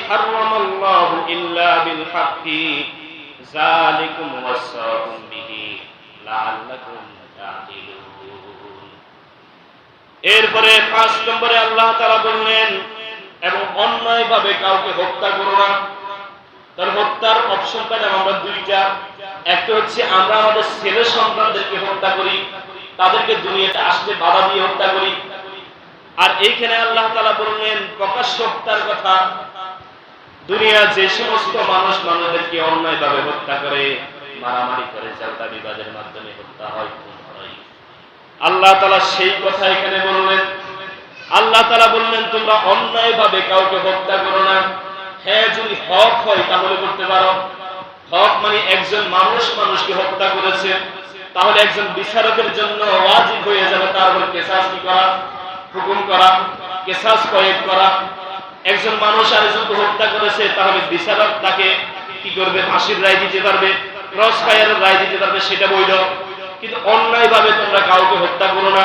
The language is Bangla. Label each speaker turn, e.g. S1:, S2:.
S1: হারামাল্লাহু ইল্লা বিল হাক্কি যালিকুম ওয়াসাকুম বিহি লাআল্লাকুম তা'কিলুন। এরপরে ৫ নম্বরে আল্লাহ তাআলা বললেন, এবং অন্যায়ভাবে কাউকে হত্যা করো না। তার হত্যার অপশন পেলাম আমরা দুইটা। একটা হচ্ছে আমরা আমাদের ছেলে সন্তানদেরকে হত্যা করি, তাদেরকে দুনিয়াতে আসতে বাধা দিয়ে হত্যা করি। আর এইখানে আল্লাহ তাআলা বললেন প্রকাশ্য হত্যার কথা। দুনিয়া যে সমস্ত মানুষদেরকে অন্যায়ভাবে হত্যা করে, মারামারি করে, ঝগড়া বিবাদের মাধ্যমে হত্যা হয়, আল্লাহ তাআলা সেই কথা এখানে বললেন। আল্লাহ তাআলা বললেন তোমরা অন্যায়ভাবে কাউকে হত্যা করো না। হ্যাঁ, যদি হক হয় তাহলে করতে পারো। হক মানে একজন মানুষকে হত্যা করেছে, তাহলে একজন বিচারকের জন্য ওয়াজিব হয়ে যাবে তার উপর কিসাস কি করা, হুকুম করা, কিসাস প্রয়োগ করা। একজন মানুষ আরেকজনকে হত্যা করেছে, তাহলে বিচারক তাকে কি করবে, ফাঁসির রায় দিতে পারবে, ক্রস ফায়ারের রায় দিতে পারবে, সেটা বৈধ। কিন্তু অন্যায়ভাবে তোমরা কাউকে হত্যা করো না।